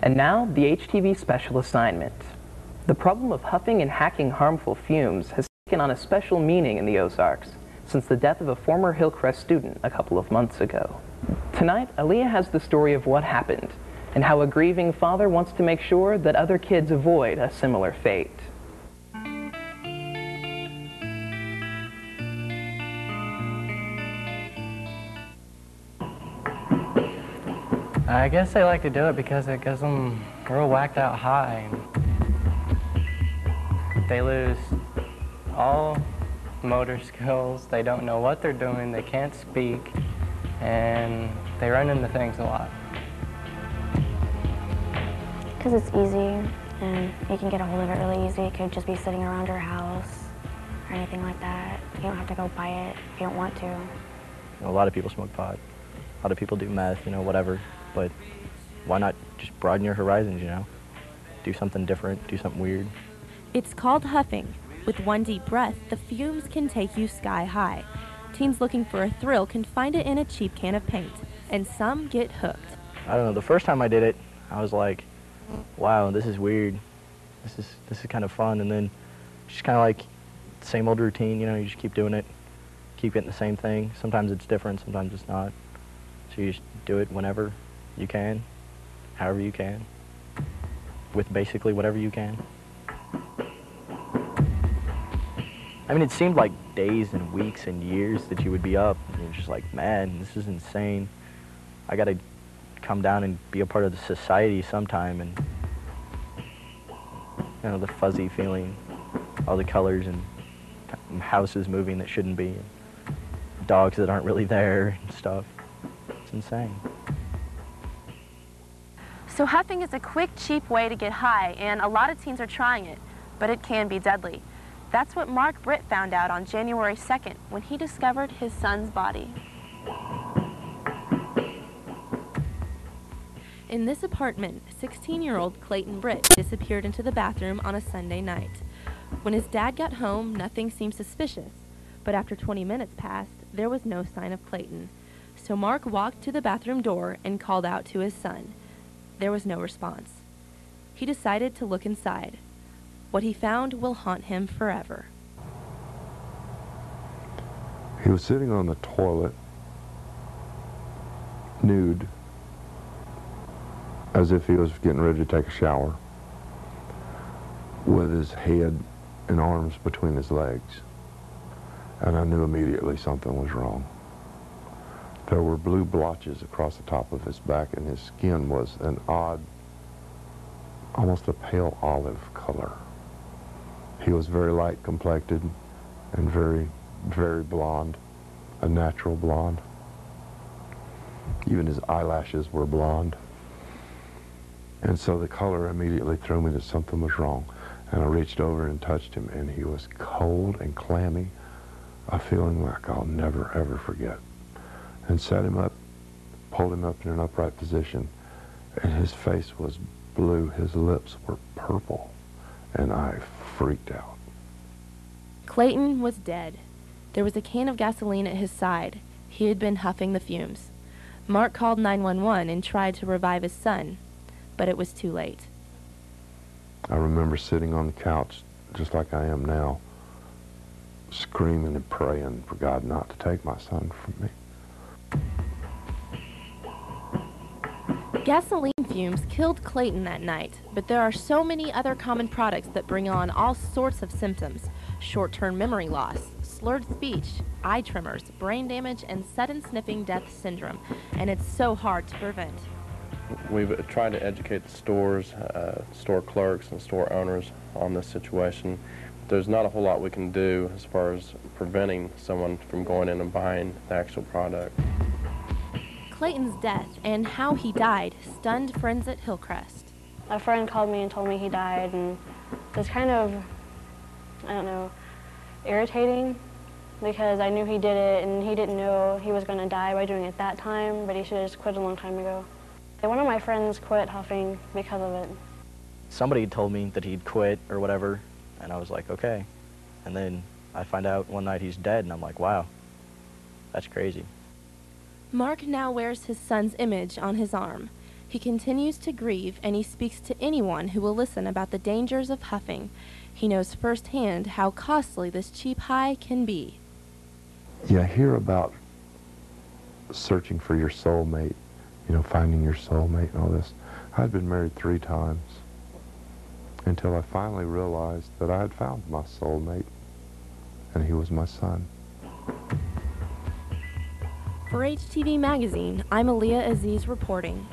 And now, the HTV special assignment. The problem of huffing and hacking harmful fumes has taken on a special meaning in the Ozarks since the death of a former Hillcrest student a couple of months ago. Tonight, Aaliyah has the story of what happened and how a grieving father wants to make sure that other kids avoid a similar fate. I guess they like to do it because it gets them real whacked out high. They lose all motor skills, they don't know what they're doing, they can't speak, and they run into things a lot. Because it's easy, and you can get a hold of it really easy. It could just be sitting around your house or anything like that. You don't have to go buy it if you don't want to. A lot of people smoke pot. A lot of people do meth, whatever. But why not just broaden your horizons, Do something different, do something weird. It's called huffing. With one deep breath, the fumes can take you sky high. Teens looking for a thrill can find it in a cheap can of paint, and some get hooked. I don't know, the first time I did it, I was like, wow, this is weird. This is kind of fun, and then just kind of like the same old routine, you just keep doing it, keep getting the same thing. Sometimes it's different, sometimes it's not. So you just do it whenever you can, however you can, with basically whatever you can. I mean, it seemed like days and weeks and years that you would be up, and you're just like, man, this is insane. I gotta come down and be a part of the society sometime, and the fuzzy feeling, all the colors and houses moving that shouldn't be, and dogs that aren't really there and stuff. It's insane. So huffing is a quick, cheap way to get high, and a lot of teens are trying it, but it can be deadly. That's what Mark Britt found out on January 2nd when he discovered his son's body. In this apartment, 16-year-old Clayton Britt disappeared into the bathroom on a Sunday night. When his dad got home, nothing seemed suspicious, but after 20 minutes passed, there was no sign of Clayton. So Mark walked to the bathroom door and called out to his son. There was no response. He decided to look inside. What he found will haunt him forever. He was sitting on the toilet, nude, as if he was getting ready to take a shower, with his head and arms between his legs. And I knew immediately something was wrong. There were blue blotches across the top of his back, and his skin was an odd, almost a pale olive color. He was very light complected and very, very blonde, a natural blonde. Even his eyelashes were blonde. And so the color immediately threw me that something was wrong. And I reached over and touched him, and he was cold and clammy, a feeling like I'll never, ever forget. And set him up, pulled him up in an upright position, and his face was blue, his lips were purple, and I freaked out. Clayton was dead. There was a can of gasoline at his side. He had been huffing the fumes. Mark called 911 and tried to revive his son, but it was too late. I remember sitting on the couch, just like I am now, screaming and praying for God not to take my son from me. Gasoline fumes killed Clayton that night, but there are so many other common products that bring on all sorts of symptoms: short-term memory loss, slurred speech, eye tremors, brain damage, and sudden sniffing death syndrome, and it's so hard to prevent. We've tried to educate the stores, store clerks, and store owners on this situation. There's not a whole lot we can do as far as preventing someone from going in and buying the actual product. Clayton's death and how he died stunned friends at Hillcrest. A friend called me and told me he died, and it was kind of, I don't know, irritating, because I knew he did it and he didn't know he was going to die by doing it that time, but he should have just quit a long time ago. And one of my friends quit huffing because of it. Somebody had told me that he'd quit or whatever, and I was like, okay. And then I find out one night he's dead, and I'm like, wow, that's crazy. Mark now wears his son's image on his arm. He continues to grieve, and he speaks to anyone who will listen about the dangers of huffing. He knows firsthand how costly this cheap high can be. You hear about searching for your soulmate, you know, finding your soulmate and all this. I'd been married 3 times until I finally realized that I had found my soulmate, and he was my son. For HTV Magazine, I'm Aaliyah Aziz reporting.